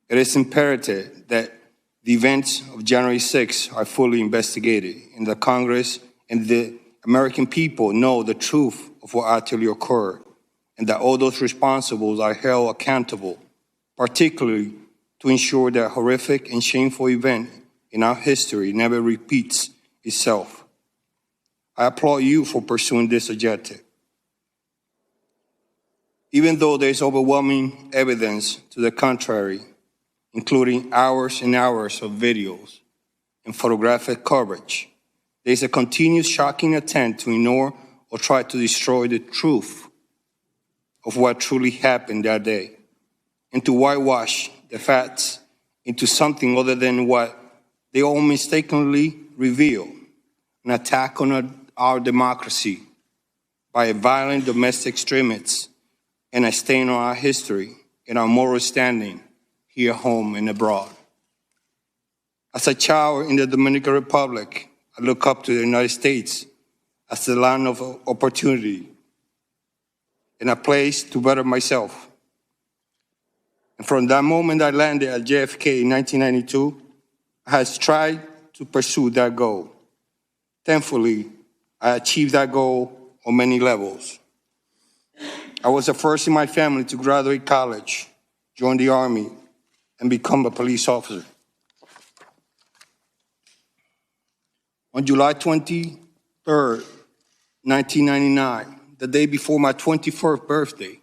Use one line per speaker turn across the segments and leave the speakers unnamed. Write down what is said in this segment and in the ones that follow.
It is imperative that the events of January 6 are fully investigated, and the Congress and the American people know the truth of what actually occurred, and that all those responsible are held accountable, particularly to ensure that horrific and shameful event in our history never repeats itself. I applaud you for pursuing this objective. Even though there is overwhelming evidence to the contrary, including hours and hours of videos and photographic coverage, there is a continuous shocking attempt to ignore or try to destroy the truth of what truly happened that day, and to whitewash the facts into something other than what they all mistakenly reveal, an attack on our democracy by a violent domestic extremists and a stain on our history and our moral standing here at home and abroad. As a child in the Dominican Republic, I look up to the United States as the land of opportunity and a place to better myself. And from that moment I landed at JFK in 1992, I have tried to pursue that goal. Thankfully, I achieved that goal on many levels. I was the first in my family to graduate college, join the Army, and become a police officer. On July 23rd, 1999, the day before my 21st birthday,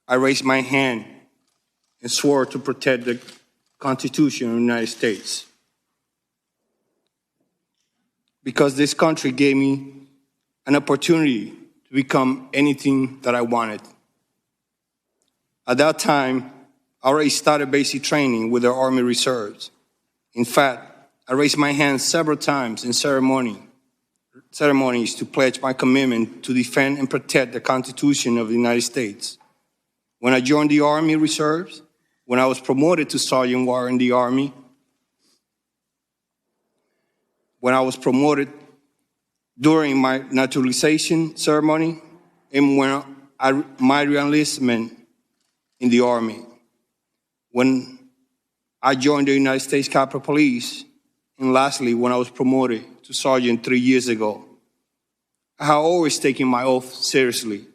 I raised my hand and swore to protect the Constitution of the United States. Because this country gave me an opportunity to become anything that I wanted. At that time, I already started basic training with the Army Reserves. In fact, I raised my hand several times in ceremonies to pledge my commitment to defend and protect the Constitution of the United States. When I joined the Army Reserves, when I was promoted to Sergeant War in the Army, when I was promoted during my naturalization ceremony, and when my reenlistment in the Army, when I joined the United States Capitol Police, and lastly, when I was promoted to Sergeant 3 years ago. I have always taken my oath seriously.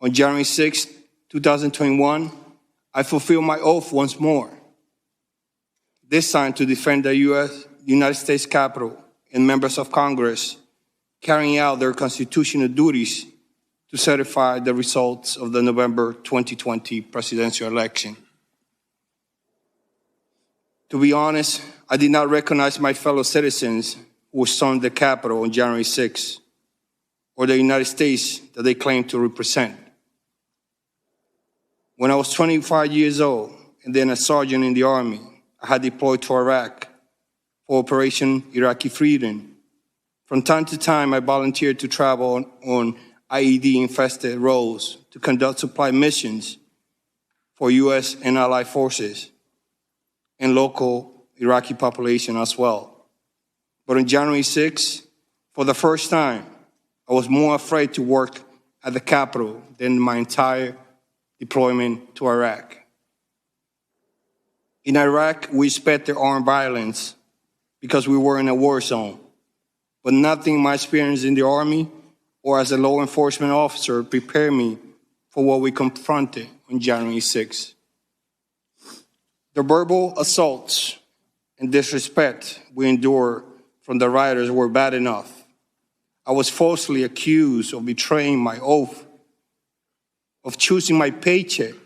On January 6, 2021, I fulfilled my oath once more, this time to defend the United States Capitol and members of Congress carrying out their constitutional duties to certify the results of the November 2020 presidential election. To be honest, I did not recognize my fellow citizens who stormed the Capitol on January 6, or the United States that they claim to represent. When I was 25 years old and then a sergeant in the Army, I had deployed to Iraq for Operation Iraqi Freedom. From time to time, I volunteered to travel on IED-infested roads to conduct supply missions for U.S. and allied forces and local Iraqi population as well. But on January 6, for the first time, I was more afraid to work at the Capitol than my entire deployment to Iraq. In Iraq, we expected armed violence because we were in a war zone, but nothing in my experience in the Army or as a law enforcement officer prepared me for what we confronted on January 6. The verbal assaults and disrespect we endured from the rioters were bad enough. I was falsely accused of betraying my oath, of choosing my paycheck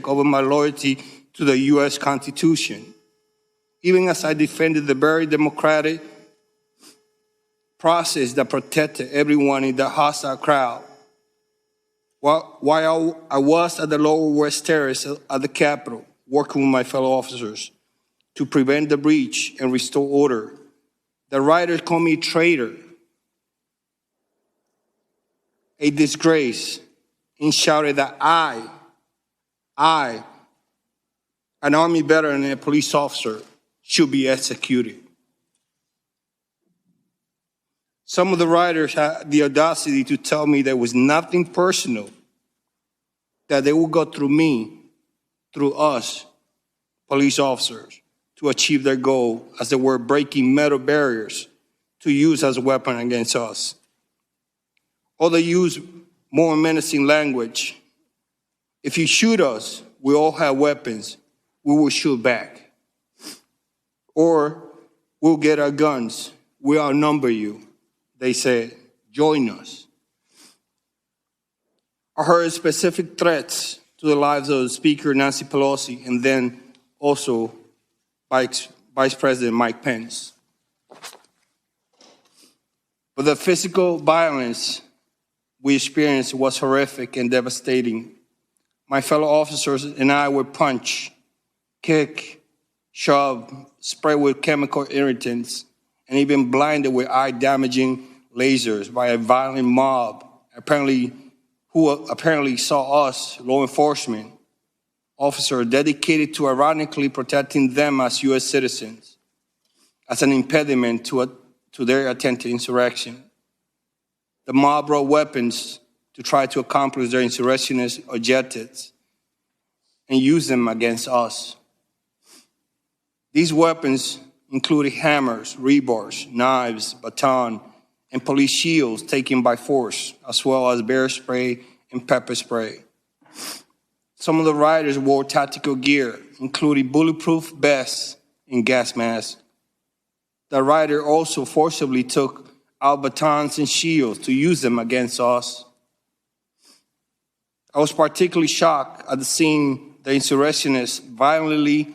over my loyalty to the U.S. Constitution, even as I defended the very democratic process that protected everyone in the hostile crowd. While I was at the Lower West Terrace at the Capitol, working with my fellow officers to prevent the breach and restore order, the rioters called me a traitor, a disgrace, and shouted that I, an Army veteran and a police officer, should be executed. Some of the rioters had the audacity to tell me there was nothing personal, that they would go through me through us, police officers, to achieve their goal as they were breaking metal barriers to use as a weapon against us. Or they use more menacing language. If you shoot us, we all have weapons, we will shoot back. Or we'll get our guns, we outnumber you. They said, join us. I heard specific threats to the lives of Speaker Nancy Pelosi and then also Vice President Mike Pence. But the physical violence we experienced was horrific and devastating. My fellow officers and I were punched, kicked, shoved, sprayed with chemical irritants, and even blinded with eye-damaging lasers by a violent mob, who apparently saw us, law enforcement officers, dedicated to ironically protecting them as U.S. citizens, as an impediment to their attempted insurrection. The mob brought weapons to try to accomplish their insurrectionist objectives and use them against us. These weapons included hammers, rebars, knives, baton, and police shields taken by force, as well as bear spray and pepper spray. Some of the rioters wore tactical gear, including bulletproof vests and gas masks. The rioter also forcibly took out batons and shields to use them against us. I was particularly shocked at seeing the insurrectionists violently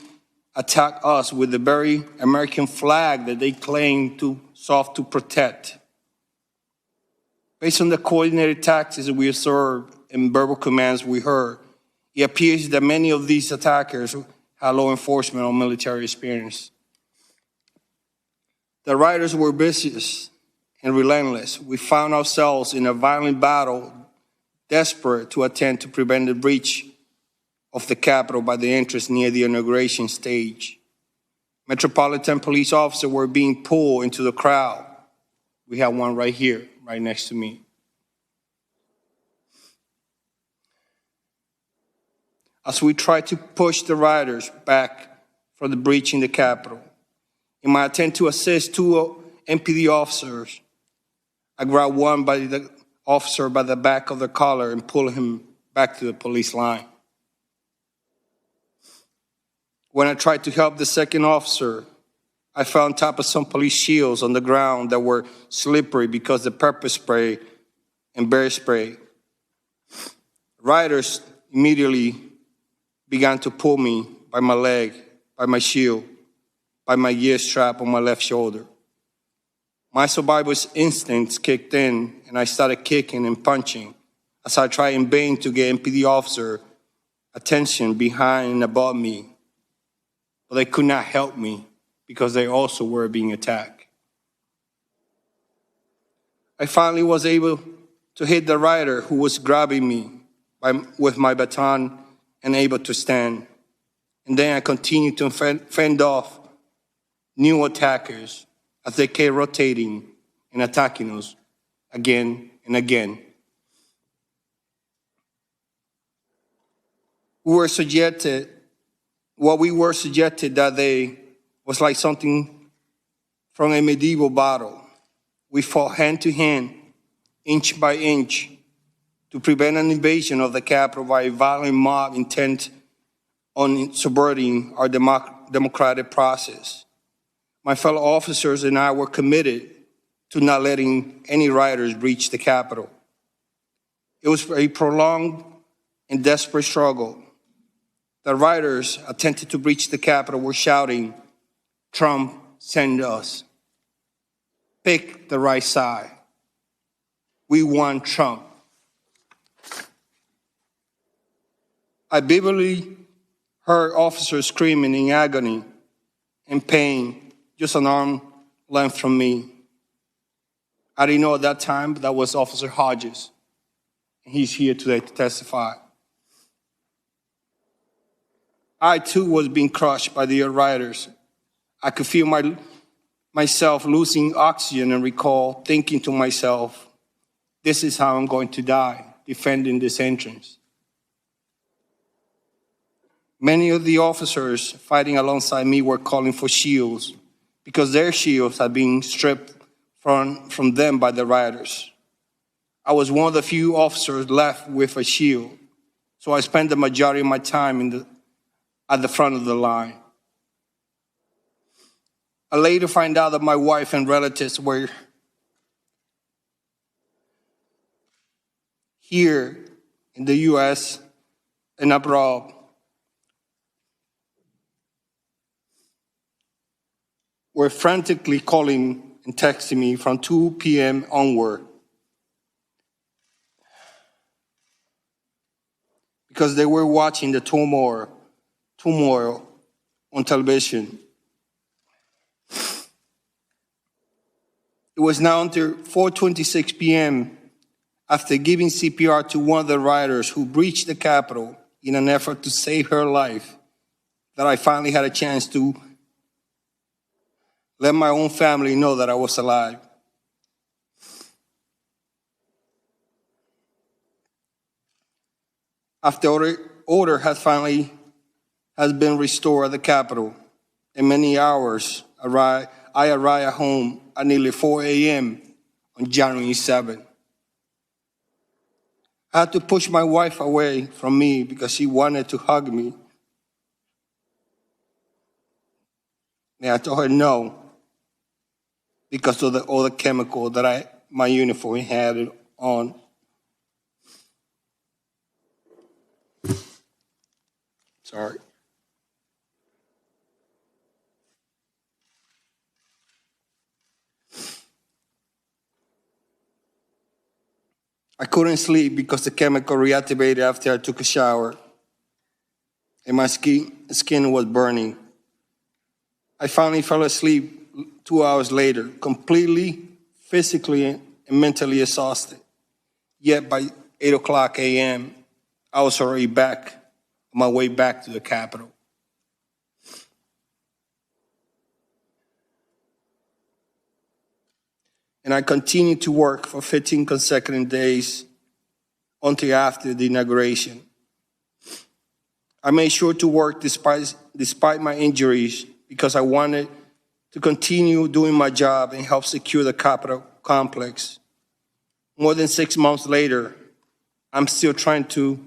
attack us with the very American flag that they claim to sought to protect. Based on the coordinated tactics we observed and verbal commands we heard, it appears that many of these attackers had law enforcement or military experience. The rioters were vicious and relentless. We found ourselves in a violent battle, desperate to attempt to prevent the breach of the Capitol by the entrance near the inauguration stage. Metropolitan police officers were being pulled into the crowd. We have one right here, right next to me. As we tried to push the rioters back from the breach in the Capitol, in my attempt to assist two MPD officers, I grabbed one by the officer by the back of the collar and pulled him back to the police line. When I tried to help the second officer, I fell on top of some police shields on the ground that were slippery because of pepper spray and bear spray. Rioters immediately began to pull me by my leg, by my shield, by my gear strap on my left shoulder. My survivor's instincts kicked in, and I started kicking and punching as I tried in vain to get MPD officer attention behind and above me. But they could not help me because they also were being attacked. I finally was able to hit the rioter who was grabbing me with my baton and able to stand. And then I continued to fend off new attackers as they kept rotating and attacking us again and again. What we were subjected that day was like something from a medieval battle. We fought hand to hand, inch by inch, to prevent an invasion of the Capitol by a violent mob intent on subverting our democratic process. My fellow officers and I were committed to not letting any rioters breach the Capitol. It was a prolonged and desperate struggle. The rioters attempted to breach the Capitol were shouting, "Trump, send us. Pick the right side. We want Trump." I vividly heard officers screaming in agony and pain just an arm length from me. I didn't know at that time, but that was Officer Hodges. And he's here today to testify. I too was being crushed by the rioters. I could feel myself losing oxygen and recall thinking to myself, this is how I'm going to die, defending this entrance. Many of the officers fighting alongside me were calling for shields because their shields had been stripped from them by the rioters. I was one of the few officers left with a shield, so I spent the majority of my time at the front of the line. I later find out that my wife and relatives were here in the U.S. and abroad. Were frantically calling and texting me from 2 p.m. onward because they were watching the turmoil on television. It was now until 4:26 p.m. after giving CPR to one of the rioters who breached the Capitol in an effort to save her life that I finally had a chance to let my own family know that I was alive. After order has been restored at the Capitol, in many hours, I arrived home at nearly 4 a.m. on January 7th. I had to push my wife away from me because she wanted to hug me. And I told her no, because of all the chemical that my uniform had on. Sorry. I couldn't sleep because the chemical reactivated after I took a shower, and my skin was burning. I finally fell asleep 2 hours later, completely physically and mentally exhausted. Yet by 8 o'clock a.m., I was already on my way back to the Capitol. And I continued to work for 15 consecutive days until after the inauguration. I made sure to work despite my injuries because I wanted to continue doing my job and help secure the Capitol complex. More than 6 months later, I'm still trying to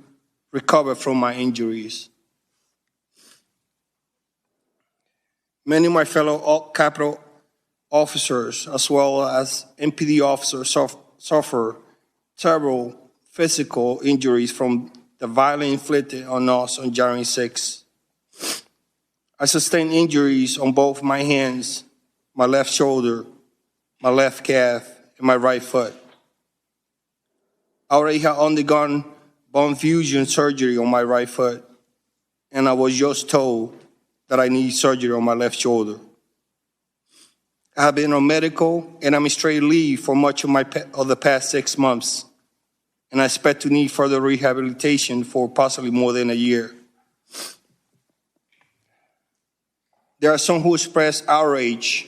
recover from my injuries. Many of my fellow Capitol officers, as well as MPD officers, suffer terrible physical injuries from the violence inflicted on us on January 6th. I sustained injuries on both my hands, my left shoulder, my left calf, and my right foot. I already had undergone bone fusion surgery on my right foot, and I was just told that I need surgery on my left shoulder. I have been on medical and administrative leave for much of the past 6 months, and I expect to need further rehabilitation for possibly more than a year. There are some who express outrage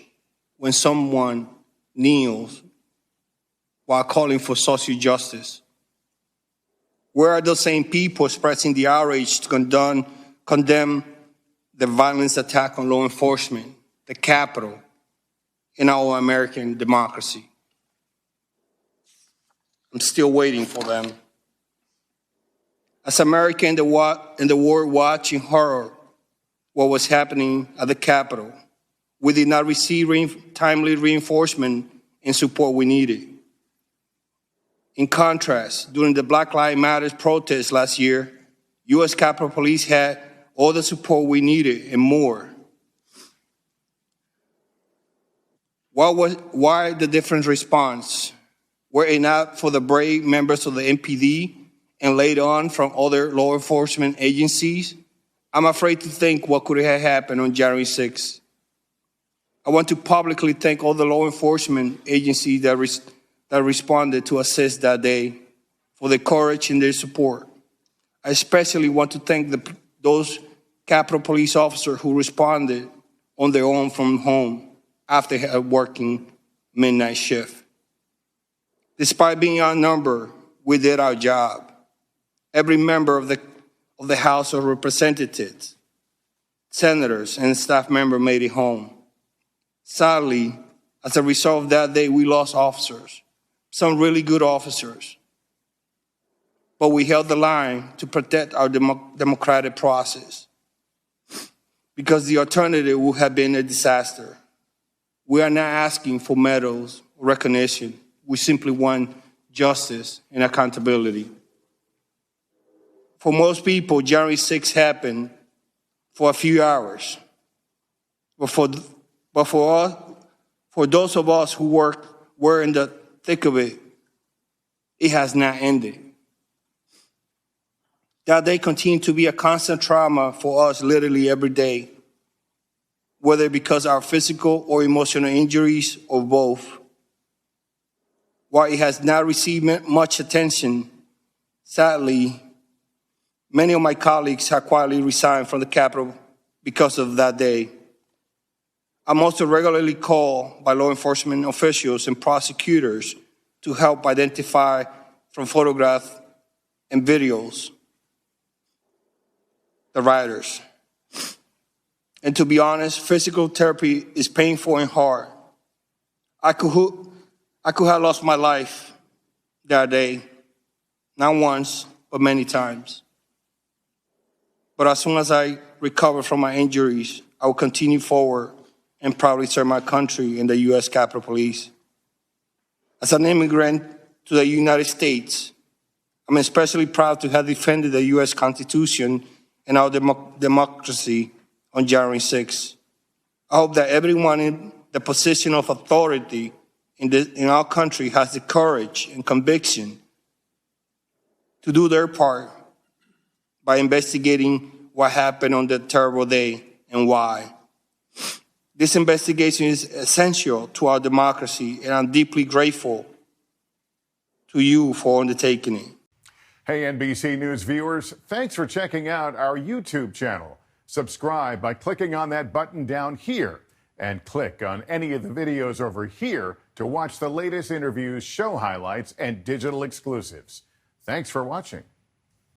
when someone kneels while calling for social justice. Where are those same people expressing the outrage to condemn the violence attack on law enforcement, the Capitol, in our American democracy? I'm still waiting for them. As Americans in the world watch in horror what was happening at the Capitol, we did not receive timely reinforcement and support we needed. In contrast, during the Black Lives Matter protests last year, U.S. Capitol Police had all the support we needed and more. Why the different response? Were it not for the brave members of the MPD and later on from other law enforcement agencies, I'm afraid to think what could have happened on January 6th. I want to publicly thank all the law enforcement agencies that responded to assist that day for their courage and their support. I especially want to thank those Capitol Police officers who responded on their own from home after working midnight shift. Despite being outnumbered, we did our job. Every member of the House of Representatives senators, and staff members made it home. Sadly, as a result of that day, we lost officers, some really good officers. But we held the line to protect our democratic process, because the alternative would have been a disaster. We are not asking for medals or recognition. We simply want justice and accountability. For most people, January 6th happened for a few hours. But for those of us who were in the thick of it, it has not ended. That day continued to be a constant trauma for us literally every day, whether because of our physical or emotional injuries or both. While it has not received much attention, sadly, many of my colleagues have quietly resigned from the Capitol because of that day. I'm also regularly called by law enforcement officials and prosecutors to help identify from photographs and videos the rioters. And to be honest, physical therapy is painful and hard. I could have lost my life that day, not once, but many times. But as soon as I recover from my injuries, I will continue forward and proudly serve my country in the U.S. Capitol Police. As an immigrant to the United States, I'm especially proud to have defended the U.S. Constitution and our democracy on January 6th. I hope that everyone in the position of authority in our country has the courage and conviction to do their part by investigating what happened on that terrible day and why. This investigation is essential to our democracy, and I'm deeply grateful to you for undertaking it.
Hey, NBC News viewers, thanks for checking out our YouTube channel. Subscribe by clicking on that button down here and click on any of the videos over here to watch the latest interviews, show highlights, and digital exclusives. Thanks for watching.